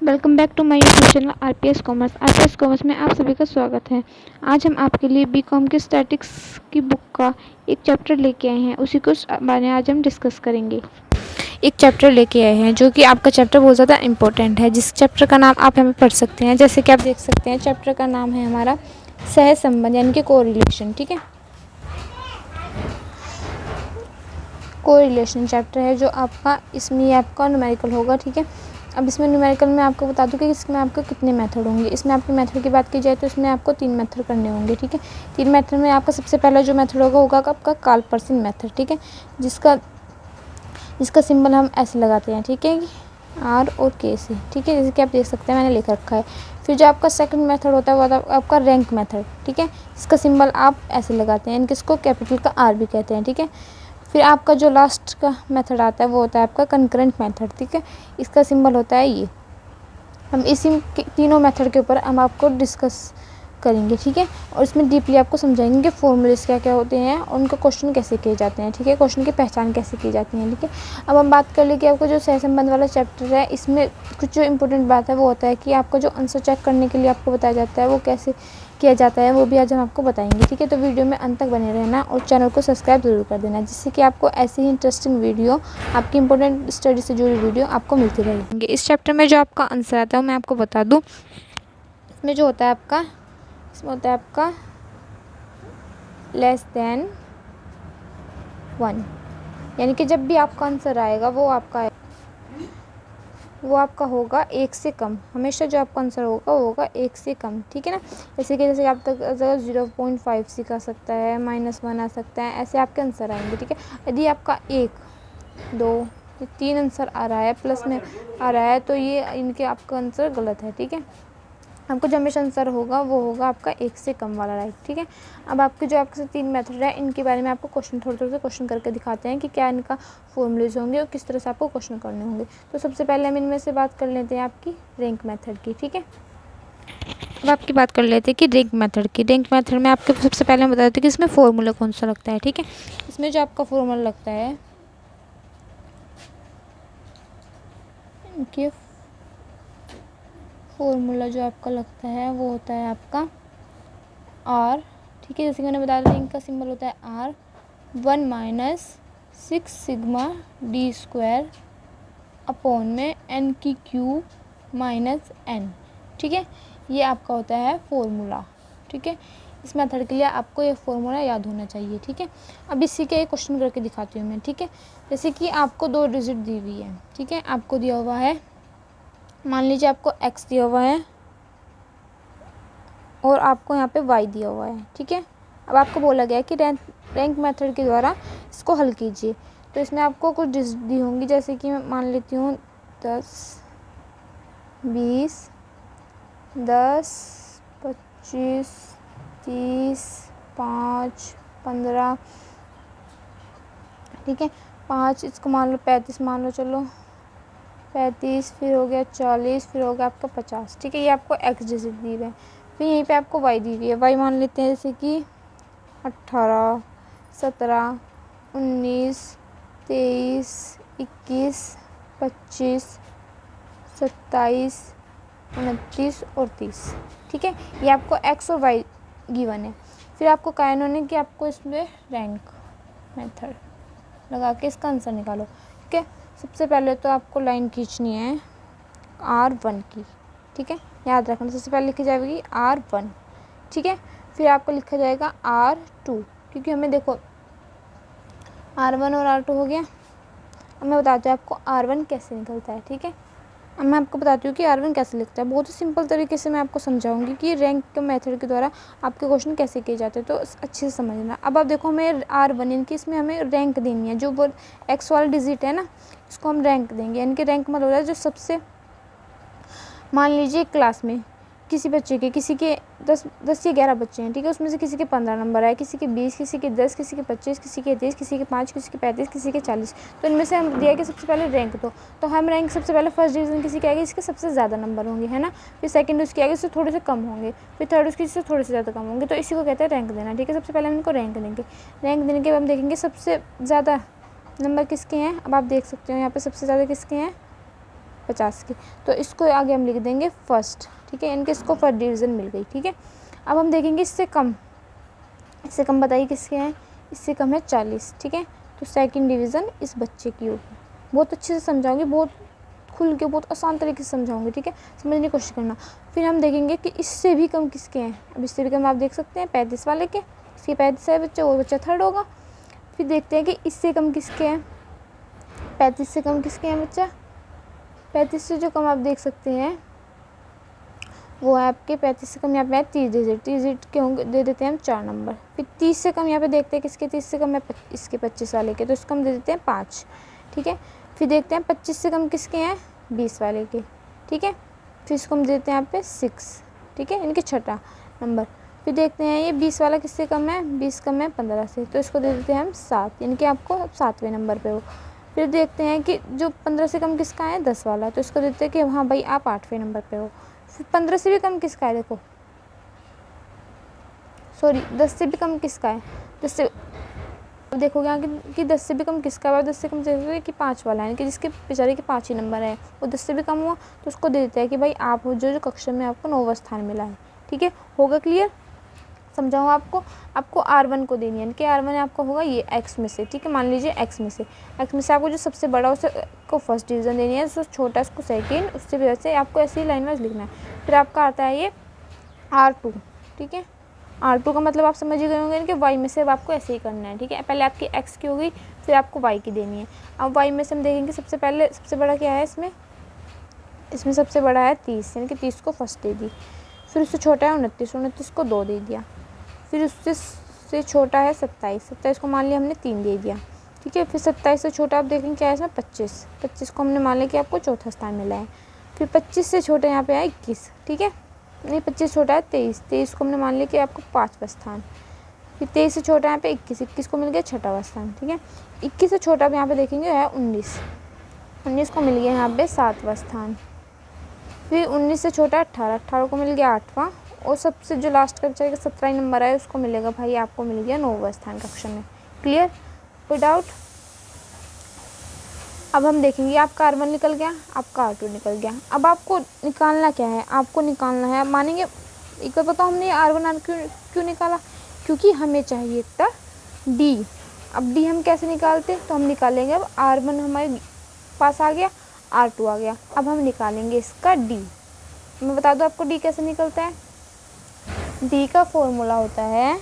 Welcome back to my YouTube channel RPS commerce में आप सभी का स्वागत है। आज हम आपके लिए बीकॉम के स्टैटिक्स की बुक का एक चैप्टर लेके आए हैं। उसी को बारे में आज हम डिस्कस करेंगे। एक चैप्टर लेके आए हैं जो कि आपका चैप्टर बहुत ज़्यादा इंपॉर्टेंट है, जिस चैप्टर का नाम आप हमें पढ़ सकते हैं। जैसे कि आप देख सकते हैं चैप्टर का नाम है हमारा सह संबंध यानी कि कोरिलेशन। ठीक है, कोरिलेशन चैप्टर है जो आपका, इसमें आपका न्यूमेरिकल होगा। ठीक है, अब इसमें न्यूमेरिकल में आपको बता दूं कि इसमें आपको कितने मेथड होंगे। इसमें आपके मेथड की बात की जाए तो इसमें आपको 3 मेथड करने होंगे। ठीक है, 3 मेथड में आपका सबसे पहला जो मेथड होगा आपका कार्लपर्सन मेथड। ठीक है, जिसका सिंबल हम ऐसे लगाते हैं। ठीक है, आर और के से। ठीक है, जैसे कि आप देख सकते हैं मैंने लिख रखा है। फिर जो आपका सेकंड मेथड होता है वो आपका रैंक मेथड। ठीक है, इसका सिंबल आप ऐसे लगाते हैं, इसको कैपिटल का आर भी कहते हैं। ठीक है, फिर आपका जो लास्ट का मेथड आता है वो होता है आपका कंकरेंट मेथड। ठीक है, इसका सिंबल होता है ये। हम इसी तीनों मेथड के ऊपर हम आपको डिस्कस करेंगे। ठीक है, और इसमें डीपली आपको समझाएंगे कि फॉर्मूलेस क्या क्या होते हैं और उनका क्वेश्चन कैसे किए जाते हैं। ठीक है, क्वेश्चन की पहचान कैसे की जाती है। ठीक है, अब हम बात कर ले कि आपको जो सहसंबंध वाला चैप्टर है इसमें कुछ जो इंपॉर्टेंट बात है वो होता है कि आपका जो आंसर चेक करने के लिए आपको बताया जाता है वो कैसे किया जाता है, वो भी आज हम आपको बताएंगे। ठीक है, तो वीडियो में अंत तक बने रहना और चैनल को सब्सक्राइब जरूर कर देना, जिससे कि आपको ऐसी ही इंटरेस्टिंग वीडियो, आपकी इंपॉर्टेंट स्टडी से जुड़ी वीडियो आपको मिलती रहेंगी। इस चैप्टर में जो आपका आंसर आता है वो मैं आपको बता दूँ। इसमें जो होता है आपका, इसमें होता है आपका लेस देन 1, यानी कि जब भी आपका आंसर आएगा वो आपका होगा 1 से कम। हमेशा जो आपका आंसर होगा वो होगा 1 से कम। ठीक है ना, जैसे आप तक 0.5 से आ सकता है, -1 आ सकता है, ऐसे आपके आंसर आएंगे। ठीक है, यदि आपका 1, 2, 3 आंसर आ रहा है, प्लस में आ रहा है, तो ये इनके आपका आंसर गलत है। ठीक है, आपको जो हमेशा आंसर होगा वो होगा आपका 1 से कम वाला, राइट। ठीक है, अब आपके जो आपके 3 मेथड है इनके बारे में आपको थोड़े से क्वेश्चन करके दिखाते हैं कि क्या इनका फॉर्मूलेज होंगे और किस तरह से आपको क्वेश्चन करने होंगे। तो सबसे पहले हम इनमें से बात कर लेते हैं आपकी रैंक मेथड की। ठीक है, अब आपकी बात कर लेते हैं कि रैंक मेथड की। रैंक मेथड में आपके सबसे पहले हम बता देते हैं कि इसमें फॉर्मूला कौन सा लगता है। ठीक है, इसमें जो आपका फॉर्मूला लगता है इनके फॉर्मूला जो आपका लगता है वो होता है आपका आर। ठीक है, जैसे कि मैंने बताया था इनका सिंबल होता है R. 1 - 6 sigma D square upon में एन की क्यू माइनस एन। ठीक है, ये आपका होता है फॉर्मूला। ठीक है, इस मेथड के लिए आपको ये फॉर्मूला याद होना चाहिए। ठीक है, अब इसी के एक क्वेश्चन करके दिखाती हूँ मैं। ठीक है, जैसे कि आपको 2 डिजिट दी हुई है। ठीक है, आपको दिया हुआ है, मान लीजिए आपको x दिया हुआ है और आपको यहाँ पे y दिया हुआ है। ठीक है, अब आपको बोला गया है कि रैंक मेथड के द्वारा इसको हल कीजिए। तो इसमें आपको कुछ डिजिट दी होंगी, जैसे कि मैं मान लेती हूँ 10, 20, 10, 25, 30, 5, 15। ठीक है, 5, इसको मान लो 35 मान लो, चलो 35, फिर हो गया 40, फिर हो गया आपका 50। ठीक है, ये आपको x डिजिट दी हुई है। फिर यहीं पे आपको y दी हुई है। y मान लेते हैं जैसे कि 18, 17, 19, 23, 21, 25, 27, 29 और 30। ठीक है, ये आपको x और y गिवन है। फिर आपको कहना होने कि आपको इसमें रैंक मेथड लगा के इसका आंसर निकालो। ठीक है, सबसे पहले तो आपको लाइन खींचनी है R1 की। ठीक है, याद रखना, सबसे पहले लिखी जाएगी R1। ठीक है, फिर आपको लिखा जाएगा R2, क्योंकि हमें देखो R1 और R2 हो गया। अब मैं बताती हूँ आपको R1 कैसे निकलता है। ठीक है, अब मैं आपको बताती हूँ कि R1 कैसे लिखता है। बहुत ही सिंपल तरीके से मैं आपको समझाऊंगी कि रैंक के मेथड के द्वारा आपके क्वेश्चन कैसे किए जाते हैं, तो अच्छे से समझना। अब आप देखो, हमें R1 यानी कि इसमें हमें रैंक देनी है। जो वो x वाला डिजिट है ना, इसको हम रैंक देंगे। यानी कि रैंक मतलब होता है जो सबसे, मान लीजिए क्लास में किसी बच्चे के, किसी के 10 या 11 बच्चे हैं। ठीक है, उसमें से किसी के 15 नंबर आए, किसी के 20, किसी के 10, किसी के 25, किसी के 30, किसी के 5, किसी के 35, किसी के 40। तो इनमें से हम दिया कि सबसे पहले रैंक दो। तो हम रैंक सबसे पहले फर्स्ट डिवीज़न किसी के आएगी इसके सबसे ज़्यादा नंबर होंगे, है ना। फिर सेकंड उसकी आएगी उससे थोड़े से कम होंगे, फिर थर्ड उसकी इससे थोड़े से ज़्यादा कम होंगे। तो इसी को कहते हैं रैंक देना। ठीक है, सबसे पहले हम इनको रैंक देंगे। रैंक देने के बाद हम देखेंगे सबसे ज़्यादा नंबर किसके हैं। अब आप देख सकते हो यहाँ पर सबसे ज़्यादा किसके हैं, 50 की, तो इसको आगे हम लिख देंगे फर्स्ट, ठीक है, इनके इसको फर्स्ट डिवीज़न मिल गई, ठीक है। अब हम देखेंगे इससे कम बताइए किसके हैं, इससे कम है 40, ठीक है, तो सेकंड डिवीज़न इस बच्चे की होगी। बहुत अच्छे से समझाऊंगी, बहुत खुल के, बहुत आसान तरीके से समझाऊंगी, ठीक है, समझने की कोशिश करना। फिर हम देखेंगे कि इससे भी कम किसके हैं। अब इससे भी कम आप देख सकते हैं 35 वाले के, इसके 35 है बच्चा, वो बच्चा थर्ड होगा। फिर देखते हैं कि इससे कम किसके हैं, 35 से कम किसके हैं बच्चा, 35 से जो कम आप देख सकते हैं वो है आपके 35 से कम यहाँ पे है 30 डिजिट के होंगे, दे देते हैं हम 4 नंबर। फिर 30 से कम यहाँ पे देखते हैं किसके, 30 से कम है इसके 25 वाले के, तो इसको हम दे देते हैं 5, ठीक है। फिर देखते हैं 25 से कम किसके हैं, 20 वाले के, ठीक है, फिर इसको हम देते हैं यहाँ पे 6, ठीक है, इनके छठा नंबर। फिर देखते हैं ये 20 वाला किससे कम है, 20 कम है 15 से, तो इसको दे देते हैं हम 7, यानी कि आपको 7वें नंबर पे हो। फिर देखते हैं कि जो 15 से कम किसका है, 10 वाला, तो इसको देते हैं कि हाँ भाई आप 8वें नंबर पे हो। फिर 15 से भी कम किसका है, देखो सॉरी 10 से भी कम किसका है, 10 से, अब देखोगे यहाँ कि 10 से भी कम किसका है, 10 से कम देखोगे कि 5 वाला है, यानी कि जिसके बेचारे के 5 ही नंबर है, वो 10 से भी कम हुआ, तो उसको दे देते हैं कि भाई आप हो जो कक्षा में आपको 9वां स्थान मिला है, ठीक है। होगा क्लियर, समझाऊँ आपको R1 को देनी है, यानी कि R1 आपका होगा ये x में से, ठीक है, मान लीजिए x में से आपको जो सबसे बड़ा उसे को फर्स्ट डिवीज़न देनी है, जो छोटा उसको सेकेंड, उससे भी वैसे आपको ऐसे ही लाइन वाइज लिखना है। फिर आपका आता है ये R2, ठीक है, R2 का मतलब आप समझ ही गए होंगे कि y में से अब आपको ऐसे ही करना है, ठीक है। पहले आपकी x की हो गई, फिर आपको y की देनी है। अब y में से हम देखेंगे सबसे पहले सबसे बड़ा क्या है, इसमें सबसे बड़ा है 30, यानी कि 30 को फर्स्ट दे दी। फिर उससे छोटा है 29 को 2 दे दिया। फिर उससे छोटा है 27 को मान लिया हमने 3 दे दिया, ठीक है। फिर 27 से छोटा आप देखेंगे क्या है इसमें 25 को हमने मान लिया कि आपको चौथा स्थान मिला है। फिर 25 से छोटा यहाँ पे है 21, ठीक है, नहीं 25 छोटा है 23 को हमने मान लिया कि आपको 5वां स्थान। फिर 23 से छोटा यहाँ पे 21 को मिल गया 6वां स्थान, ठीक है। 21 से छोटा आप यहाँ पे देखेंगे है 19 को मिल गया यहाँ पे 7वां स्थान। फिर 19 से छोटा 18 को मिल गया 8वां, और सबसे जो लास्ट का बचा 17 नंबर है उसको मिलेगा भाई आपको मिल गया 9वां स्थान कक्षा में। क्लियर, कोई डाउट। अब हम देखेंगे आपका R1 निकल गया, आपका R2 निकल गया। अब आपको निकालना क्या है, आपको निकालना है, मानेंगे एक बार बताओ हमने R1 क्यों निकाला, क्योंकि हमें चाहिए था D। अब D हम कैसे निकालते, तो हम निकालेंगे, अब R1 हमारे पास आ गया, R2 आ गया, अब हम निकालेंगे इसका D। मैं बता दूँ आपको D कैसे निकलता है, D का फॉर्मूला होता है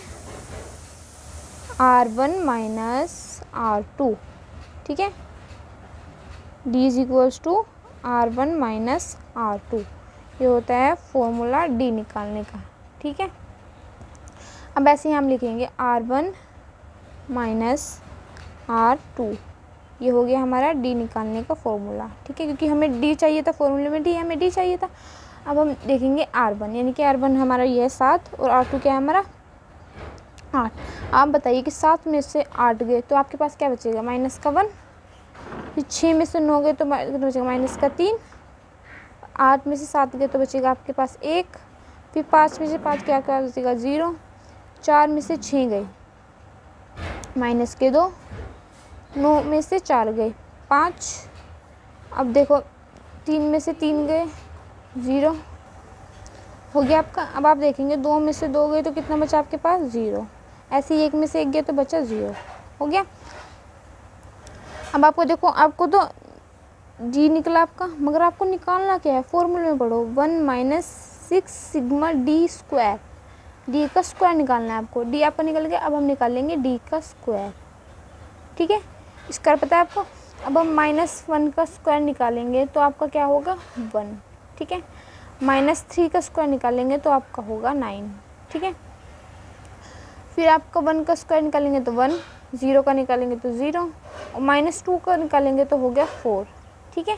R1 माइनस R2, ठीक है, D is equals to R1 minus R2, ये होता है फॉर्मूला D निकालने का, ठीक है। अब ऐसे ही हम लिखेंगे R1 माइनस R2, ये हो गया हमारा D निकालने का फॉर्मूला, ठीक है, क्योंकि हमें D चाहिए था, फॉर्मूले में D हमें D चाहिए था। अब हम देखेंगे R1, यानी कि R1 हमारा ये है 7 और R2 क्या है हमारा 8। आप बताइए कि 7 में से 8 गए तो आपके पास क्या बचेगा, माइनस का 1। फिर 6 में से 9 गए तो बचेगा माइनस का 3। 8 में से 7 गए तो बचेगा आपके पास 1। फिर 5 में से 5 क्या क्या बचेगा 0। 4 में से 6 गए माइनस के 2। 9 में से 4 गए 5। अब देखो 3 में से 3 गए 0 हो गया आपका। अब आप देखेंगे 2 में से 2 गए तो कितना बचा आपके पास 0। ऐसे ही 1 में से 1 गया तो बचा 0 हो गया। अब आपको देखो, आपको तो जी निकला आपका, मगर आपको निकालना क्या है, फॉर्मूले में पढ़ो 1 minus 6 sigma D square, D का स्क्वायर निकालना है आपको। डी आपका निकल गया, अब हम निकालेंगे डी का स्क्वायर, ठीक है, स्क्वायर पता है आपको। अब हम -1 का स्क्वायर निकालेंगे तो आपका क्या होगा 1, ठीक है। -3 का स्क्वायर निकालेंगे तो आपका होगा 9, ठीक है। फिर आपका 1 का स्क्वायर निकालेंगे तो 1, 0 का निकालेंगे तो 0, और -2 का निकालेंगे तो हो गया 4, ठीक है,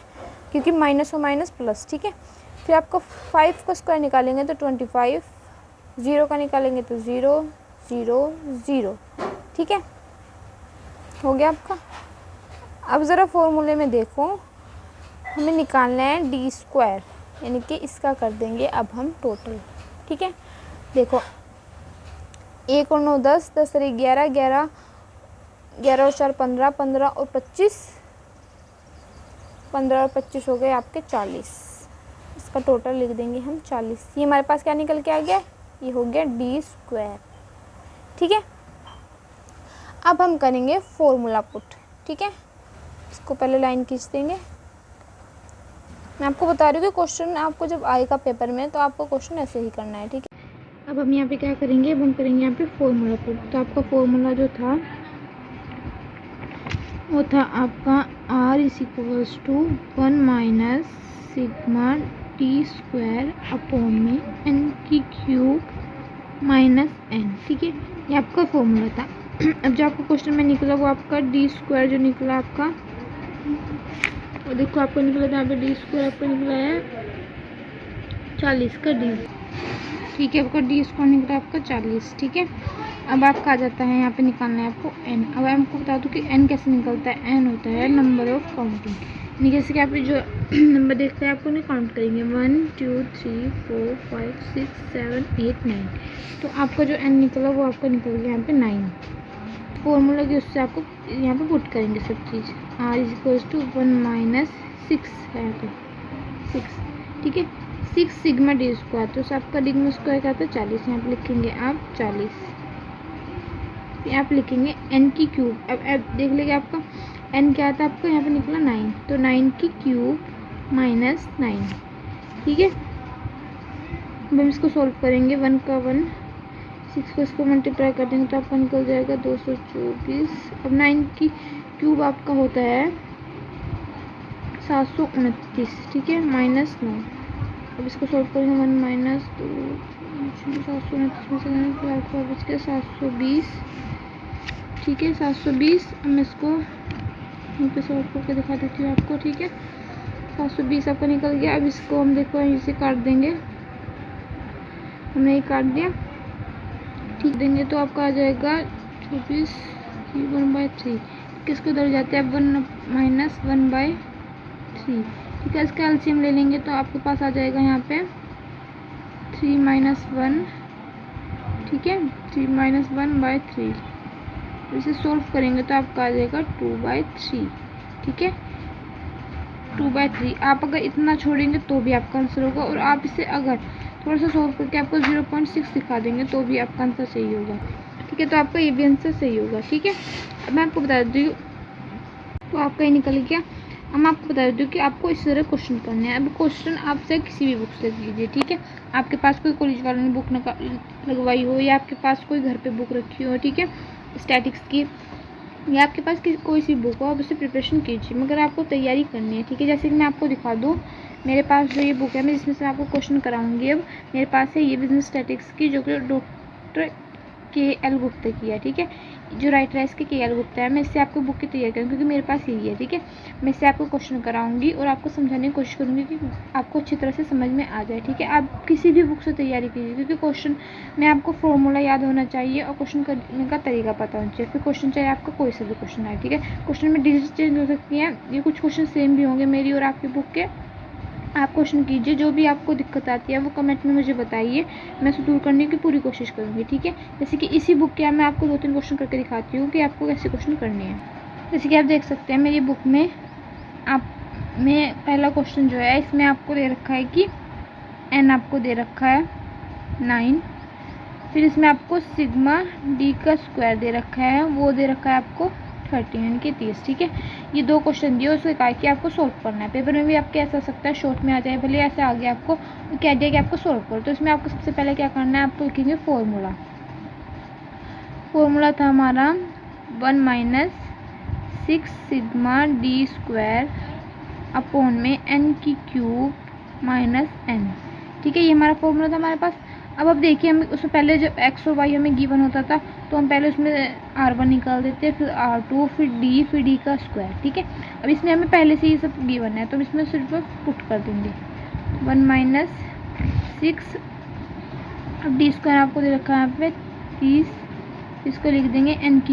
क्योंकि माइनस और माइनस प्लस, ठीक है। फिर आपका 5 का स्क्वायर निकालेंगे तो 25, 0 का निकालेंगे तो 0, 0, 0, ठीक है, हो गया आपका। अब ज़रा फॉर्मूले में देखो, हमें निकालना है डी स्क्वायर, यानी कि इसका कर देंगे अब हम टोटल, ठीक है। देखो 1 और 9 10, 10 और 11, 11, 11 और 4 15, 15 और 25, 15 और 25 हो गए आपके 40। इसका टोटल लिख देंगे हम 40। ये हमारे पास क्या निकल के आ गया, ये हो गया d²। ठीक है, अब हम करेंगे फॉर्मूला पुट। ठीक है, इसको पहले लाइन खींच देंगे। मैं आपको बता रही हूँ कि क्वेश्चन आपको जब आएगा पेपर में तो आपको क्वेश्चन ऐसे ही करना है। ठीक है, अब हम यहाँ पे क्या करेंगे, अब हम करेंगे यहाँ पे फॉर्मूला पुट। तो आपका फॉर्मूला जो था वो था आपका r = 1 minus sigma d² upon में n³ माइनस n। ठीक है, ये आपका फॉर्मूला था। अब जो आपका क्वेश्चन में निकला वो आपका d² जो निकला आपका, और देखो आपको निकला था यहाँ पे d² आपको निकला है 40 का d। ठीक है, आपका d² निकला आपका 40। ठीक है, अब आपका आ जाता है यहाँ पे निकालना है आपको n। अब आपको बता दूँ कि n कैसे निकलता है। n होता है नंबर ऑफ काउंटिंग, यानी जैसे कि आप जो नंबर देखते हैं आपको नहीं काउंट करेंगे 1 2 3 4 5 6 7 8 9। तो आपका जो n निकला वो आपका निकल गया यहाँ पे 9। फॉर्मूला की उससे आपको यहाँ पे पुट करेंगे सब चीज़। r = 1 माइनस 6 है तो 6। ठीक है, 6 सिग्मा d², तो आपका सिग्मा स्क्वायर क्या था 40। यहाँ पे लिखेंगे आप 40, आप लिखेंगे n³। अब देख लेंगे आपका n क्या था आपको यहाँ पे निकला 9, तो 9³ माइनस 9। ठीक है, अब हम इसको सॉल्व करेंगे। 1 का 1, 6 को इसको मल्टीप्लाई कर देंगे तो आपका निकल जाएगा 224। अब 9³ आपका होता है 729। ठीक है, माइनस 9। अब इसको सॉल्व करेंगे 1 माइनस 2 729 में से आपका बच गया 720। ठीक है, 720। अब मैं इसको यहाँ पे सॉल्व करके दिखा देती हूँ आपको। ठीक है, 720 आपका निकल गया। अब इसको हम देखो इसे काट देंगे, हमने ये काट दिया। ठीक देंगे तो आपका आ जाएगा 24 1/3। किसको उधर जाते हैं 1 माइनस 1/3। ठीक है, इसका एलसीएम ले लेंगे तो आपके पास आ जाएगा यहाँ पे 3 माइनस 1। ठीक है, 3 माइनस 1/3। इसे सॉल्व करेंगे तो आपका आ जाएगा 2/3। ठीक है, 2/3। आप अगर इतना छोड़ेंगे तो भी आपका आंसर होगा, और आप इसे अगर थोड़ा सा सॉल्व करके आपको 0.6 दिखा देंगे तो भी आपका आंसर सही होगा। ठीक है, तो आपका ये भी आंसर सही होगा। ठीक है, अब मैं आपको बता देती हूँ, तो आपका ये निकल गया। अब मैं आपको बता देती हूँ कि आपको इस तरह क्वेश्चन करने हैं। अब क्वेश्चन आपसे किसी भी बुक से कीजिए। ठीक है, आपके पास कोई कॉलेज वालों ने बुक लगवाई हो, या आपके पास कोई घर पे बुक रखी हो, ठीक है, स्टैटिक्स की, या आपके पास कोई सी बुक हो, आप उससे प्रिपरेशन कीजिए, मगर आपको तैयारी करनी है। ठीक है, जैसे कि मैं आपको दिखा दूँ, मेरे पास जो ये बुक है मैं जिसमें से आपको क्वेश्चन कराऊंगी। अब मेरे पास है ये बिजनेस स्टैटिक्स की, जो कि डॉक्टर KL गुप्ता की है। ठीक है, जो राइटर है इसके KL गुप्ता है। मैं इससे आपको बुक की तैयारी करूँगी क्योंकि मेरे पास यही है। ठीक है, मैं इससे आपको क्वेश्चन कराऊंगी और आपको समझाने की कोशिश करूँगी कि आपको अच्छी तरह से समझ में आ जाए। ठीक है, आप किसी भी बुक से तैयारी कीजिए, क्योंकि क्वेश्चन में आपको फॉर्मूला याद होना चाहिए और क्वेश्चन करने का तरीका पता होना चाहिए। फिर क्वेश्चन चाहे आपका कोई सा भी क्वेश्चन आए। ठीक है, क्वेश्चन में डिजिट चेंज हो सकती हैं, ये कुछ क्वेश्चन सेम भी होंगे मेरी और आपकी बुक के। आप क्वेश्चन कीजिए, जो भी आपको दिक्कत आती है वो कमेंट में मुझे बताइए, मैं उसे दूर करने की पूरी कोशिश करूँगी। ठीक है, जैसे कि इसी बुक के मैं आपको 2-3 क्वेश्चन करके दिखाती हूँ कि आपको कैसे क्वेश्चन करने हैं। जैसे कि आप देख सकते हैं मेरी बुक में पहला क्वेश्चन जो है इसमें आपको दे रखा है कि n आपको दे रखा है 9, फिर इसमें आपको सिग्मा d² दे रखा है, वो दे रखा है आपको 30 यानी कि 30। ठीक है, ये 2 क्वेश्चन दिए, उसको कहा कि आपको सॉल्व करना है। पेपर में भी आपके ऐसा हो सकता है शॉर्ट में आ जाए, भले ऐसे आ गया आपको कह दिया कि आपको सॉल्व करो। तो इसमें आपको सबसे पहले क्या करना है, आपको लिखेंगे फॉर्मूला था हमारा 1 माइनस 6 सिग्मा d² अपॉन में n³ माइनस n। ठीक है, ये हमारा फॉर्मूला था हमारे पास। अब देखिए हम उसमें पहले जब x और y हमें गिवन होता था तो हम पहले उसमें r1 निकाल देते हैं, फिर r2, फिर d का स्क्वायर। ठीक है, अब इसमें हमें पहले से ये सब गिवन है तो इसमें सिर्फ पुट कर देंगे 1 माइनस 6। अब d² आपको दे रखा है यहाँ पे 30, इसको लिख देंगे n³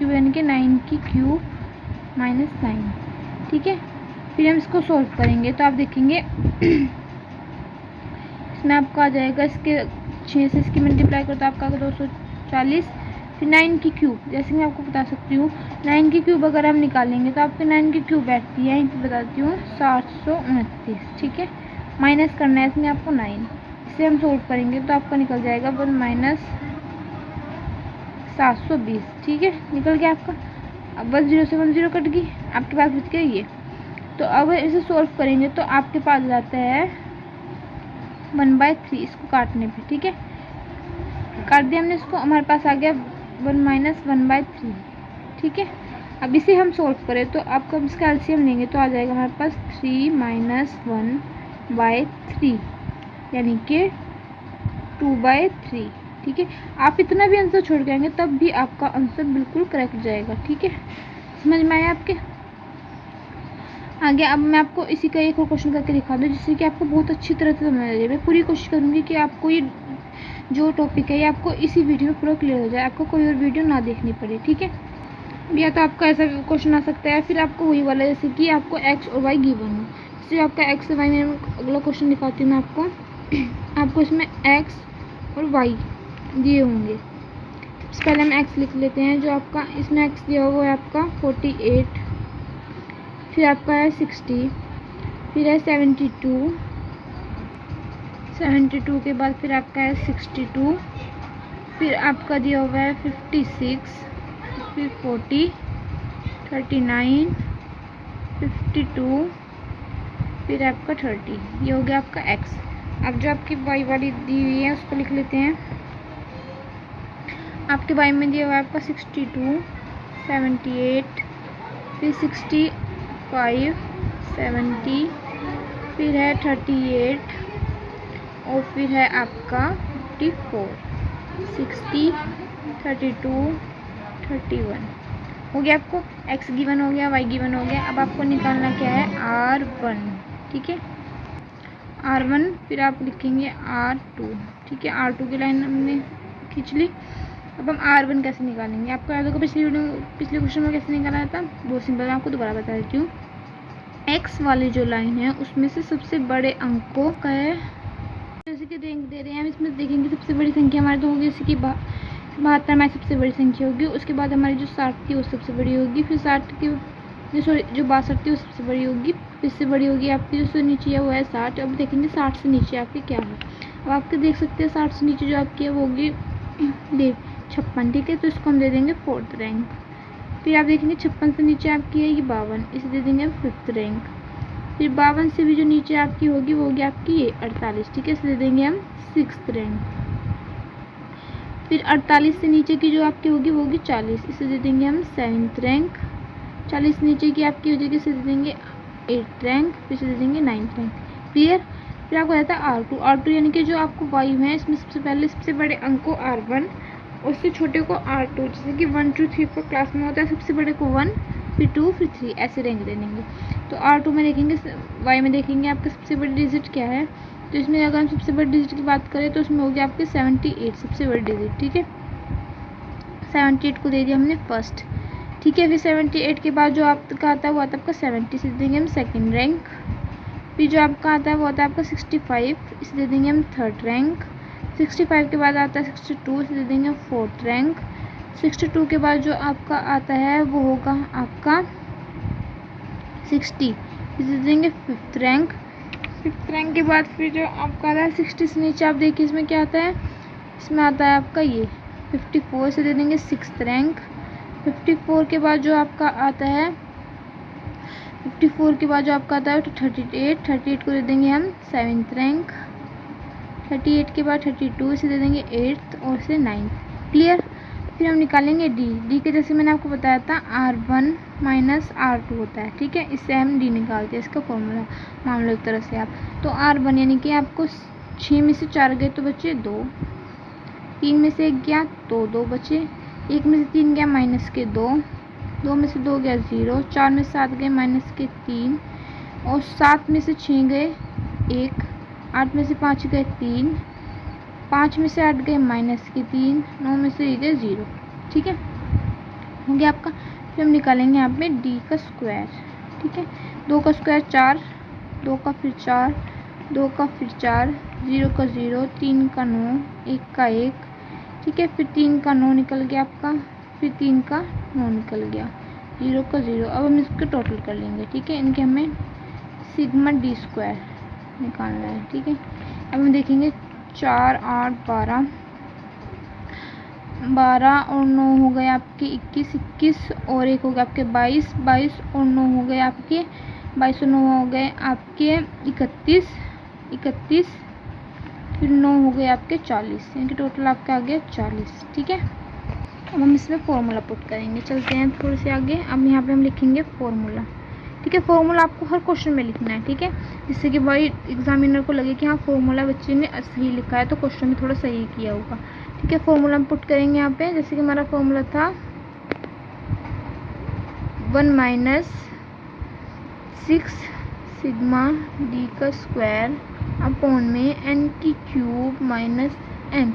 यानी कि 9³ माइनस 9। ठीक है, फिर हम इसको सॉल्व करेंगे तो आप देखेंगे इसमें आपका आ जाएगा, इसके 6 से इसकी मल्टीप्लाई करो तो आपका 240, फिर 9 की क्यूब, जैसे मैं आपको बता सकती हूँ 9 की क्यूब अगर हम निकालेंगे तो आपके 9 की क्यूब बैठती है, यहीं बताती हूँ 729, ठीक है। माइनस करना है इसमें आपको 9, इसे हम सोल्व करेंगे तो आपका निकल जाएगा 1 माइनस 720, ठीक है, निकल गया आपका। अब 1 0 से 1 0 कट गई, आपके पास बच गया ये। तो अब इसे सोल्व करेंगे तो आपके पास जाता है 1/3 इसको काटने पे, ठीक है, काट दिया हमने इसको, हमारे पास आ गया 1 माइनस 1/3, ठीक है। अब इसे हम सोल्व करें तो आपको इसका एलसीएम लेंगे तो आ जाएगा हमारे पास 3 माइनस 1/3 यानी कि 2/3, ठीक है। आप इतना भी आंसर छोड़ के आएंगे तब भी आपका आंसर बिल्कुल करेक्ट जाएगा, ठीक है। समझ में आया आपके? आगे अब मैं आपको इसी का एक और क्वेश्चन करके दिखा दूँ जिससे कि आपको बहुत अच्छी तरह से समझ आ जाए। मैं पूरी कोशिश करूँगी कि आपको ये जो टॉपिक है ये आपको इसी वीडियो में पूरा क्लियर हो जाए, आपको कोई और वीडियो ना देखनी पड़े, ठीक है। या तो आपका ऐसा क्वेश्चन आ सकता है, फिर आपको वही वाला जैसे कि आपको एक्स और वाई गिवन हो, जैसे आपका एक्स और वाई में अगला क्वेश्चन दिखाती हूँ मैं आपको इसमें एक्स और वाई दिए होंगे। सबसे पहले हम एक्स लिख लेते हैं, जो आपका इसमें एक्स दिया हुआ है आपका 48, फिर आपका है 60, फिर है 72 के बाद फिर आपका है 62, फिर आपका दिया हुआ है 56, फिर 40, 39, 52, फिर आपका 30, ये हो गया आपका एक्स। अब जो आपकी वाई वाली दी हुई है उसको लिख लेते हैं। आपके वाई में दिया हुआ है आपका 62, 78, फिर 65, 70, फिर है 38 और फिर है आपका 54, 60, 32, 31। हो गया आपको x गिवन हो गया, y गिवन हो गया। अब आपको निकालना क्या है r1, ठीक है, r1, फिर आप लिखेंगे r2, ठीक है, r2 की लाइन हमने खींच ली। अब हम r1 कैसे निकालेंगे, आपको याद होगा पिछले क्वेश्चन में कैसे निकाला था, बहुत सिंपल, मैं आपको दोबारा बता देती हूँ। x वाली जो लाइन है उसमें से सबसे बड़े अंकों का है, जैसे कि दे रहे हैं हम इसमें देखेंगे सबसे बड़ी संख्या हमारी तो होगी जैसे कि 72 हमारी सबसे बड़ी संख्या होगी। उसके बाद हमारी जो 60 थी वो सबसे बड़ी होगी, फिर 60 की जो 62 थी वो सबसे बड़ी होगी, फिर से बड़ी होगी आपकी जो नीचे है वो है 60। अब देखेंगे 60 से नीचे आपकी क्या है। अब आपके देख सकते हैं 60 से नीचे जो आपकी है वो होगी 56, ठीक है, तो इसको हम दे देंगे 4th रैंक। फिर आप देखेंगे 56 से नीचे आपकी है ये 52, इसे दे देंगे 5th रैंक। फिर 52 से भी जो नीचे आपकी होगी वो होगी आपकी ये 48, ठीक है, इसे दे देंगे हम 6th रैंक। फिर 48 से नीचे की जो आपकी होगी वो होगी 40, इसे दे देंगे हम 7th रैंक। 40 से नीचे की आपकी हो जाएगी, इसे दे देंगे 8th रैंक, फिर इसे दे देंगे 9th रैंक। क्लियर? फिर आपको रहता है R2 यानी कि जो आपको वाई है इसमें सबसे पहले सबसे बड़े अंक को R1 और उससे छोटे को R2, जैसे कि 1 2 3 4 क्लास में होता है, सबसे बड़े को 1, फिर 2, फिर 3, ऐसे रैंक दे देंगे। तो R2 में देखेंगे, वाई में देखेंगे आपका सबसे बड़ी डिजिट क्या है, तो इसमें अगर हम सबसे बड़ी डिजिट की बात करें तो उसमें हो गया आपके 78 सबसे बड़ी डिजिट, ठीक है, 78 को दे दिया हमने फर्स्ट, ठीक है। फिर 78 के बाद जो आपका आता है वो आता है आपका 70, इसे देंगे हम 2nd रैंक। फिर जो आपका आता है वो आता है आपका 65, इसे दे देंगे हम 3rd रैंक। 65 के बाद आता है 62, इसे दे देंगे 4th रैंक। 62 के बाद जो आपका आता है वो होगा आपका 60, इसे दे देंगे 5th रैंक। 5th रैंक के बाद फिर जो आपका आता है 60 से नीचे आप देखिए इसमें क्या आता है, इसमें आता है आपका ये 54, से दे देंगे 6th रैंक। 54 के बाद जो आपका आता है 54 के बाद जो आपका आता है 38 को दे देंगे हम 7th रैंक। 38 के बाद 32, इसे दे देंगे 8th और इसे 9th। क्लियर? फिर हम निकालेंगे डी के जैसे मैंने आपको बताया था R1 माइनस R2 होता है, ठीक है, इससे हम डी निकालते हैं, इसका फॉर्मूला मान लो एक तरह से आप। तो R1 यानी कि आपको 6 में से 4 गए तो बचे 2, 3 में से 1 गया तो 2 बचे, 1 में से 3 गया माइनस के 2, 2 में से 2 गया 0, 4 में से 7 गए माइनस के 3 और 7 में से 6 गए 1, 8 में से 5 गए 3, 5 में से 8 गए माइनस के 3, 9 में से गए 0, ठीक है, हो गया आपका। फिर हम निकालेंगे यहाँ पे डी का स्क्वायर, ठीक है, 2 का स्क्वायर 4, 2 का फिर 4, 2 का फिर 4, 0 का 0, 3 का 9, 1 का 1, ठीक है। फिर 3 का 9 निकल गया आपका, फिर 3 का 9 निकल गया, 0 का 0। अब हम इसके टोटल कर लेंगे, ठीक है। इनके हमें सिग्मा डी स्क्वायर निकालना है, ठीक है। अब हम देखेंगे 4 8 12 12 और 9 हो गए आपके 21 21 और 1 हो गया आपके 22 22 और 9 हो गए आपके 22 और 9 हो गए आपके 31 31, फिर 9 हो गए आपके 40, यानी कि टोटल आपका आ गया 40, ठीक है। अब हम इसमें फॉर्मूला पुट करेंगे। चलते हैं थोड़े से आगे। अब यहाँ पे हम लिखेंगे फॉर्मूला, ठीक है। फॉर्मूला आपको हर क्वेश्चन में लिखना है, ठीक है, जिससे कि भाई एग्जामिनर को लगे कि हाँ फॉर्मूला बच्चे ने सही लिखा है, तो क्वेश्चन में थोड़ा सही किया होगा, ठीक है। फॉर्मूला हम पुट करेंगे यहाँ पे। जैसे कि हमारा फॉर्मूला था 1 - 6 सिग्मा डी का स्क्वायर अपॉन में n की क्यूब माइनस n।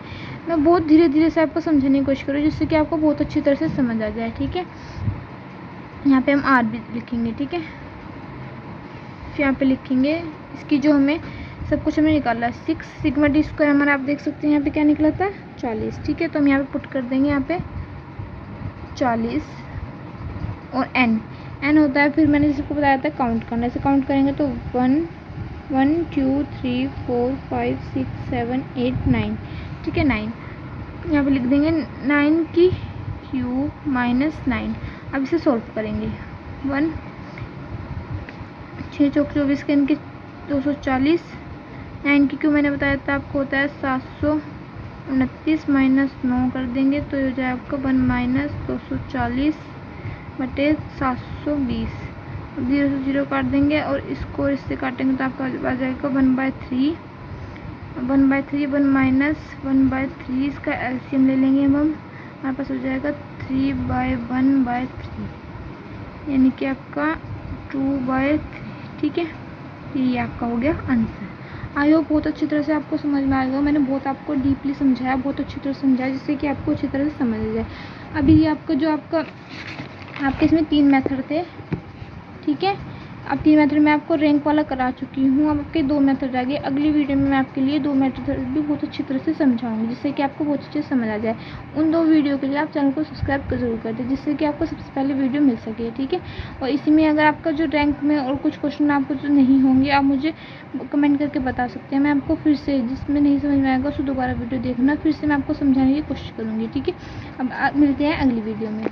मैं बहुत धीरे धीरे से आपको समझाने की कोशिश करूँ, जिससे कि आपको बहुत अच्छी तरह से समझ आ जाए, ठीक है। यहाँ पे हम r भी लिखेंगे, ठीक है। फिर यहाँ पे लिखेंगे इसकी जो हमें सब कुछ हमें निकाला 6 सिग्मा डी स्क्वायर हमारा, आप देख सकते हैं यहाँ पे क्या निकला था 40, ठीक है। तो हम यहाँ पे पुट कर देंगे यहाँ पे 40 और n होता है, फिर मैंने जिसको बताया था काउंट करना, ऐसे काउंट करेंगे तो 1 1 2 3 4 5 6 7 8 9, ठीक है। 9 यहाँ पे लिख देंगे 9 की क्यूब माइनस 9। अब इसे सॉल्व करेंगे। 1 6 चौक 24 के इनके 240, 9 की क्यूब मैंने बताया था आपको होता है 729 माइनस 9 कर देंगे तो हो जाए आपका 1 - 240 बटे 720। अब 0 से 0 काट देंगे और इसको इससे काटेंगे तो आपका आ जाएगा 1/3 1/3 1 - 1/3 इसका एलसीएम ले लेंगे हम, हमारे पास हो जाएगा 3/1/3, यानी कि आपका 2/3, ठीक है। ये आपका हो गया आंसर। आई होप बहुत अच्छी तरह से आपको समझ में आएगा। मैंने बहुत आपको डीपली समझाया, बहुत अच्छी तरह समझाया, जिससे कि आपको अच्छी तरह से समझ आ जाए। अभी ये आपका जो आपके इसमें 3 मेथड थे, ठीक है। अब 3 मेथड मैं आपको रैंक वाला करा चुकी हूँ। अब आपके 2 मेथड रह गए। अगली वीडियो में मैं आपके लिए 2 मेथड भी बहुत अच्छी तरह से समझाऊंगी, जिससे कि आपको बहुत अच्छे से समझ आ जाए। उन 2 वीडियो के लिए आप चैनल को सब्सक्राइब जरूर कर दें, जिससे कि आपको सबसे पहले वीडियो मिल सके, ठीक है। और इसी में अगर आपका जो रैंक में और कुछ क्वेश्चन आपको जो नहीं होंगे, आप मुझे कमेंट करके बता सकते हैं। मैं आपको फिर से जिसमें नहीं समझ में आएगा उसको दोबारा वीडियो देखना, फिर से मैं आपको समझाने की कोशिश करूँगी, ठीक है। अब मिलते हैं अगली वीडियो में।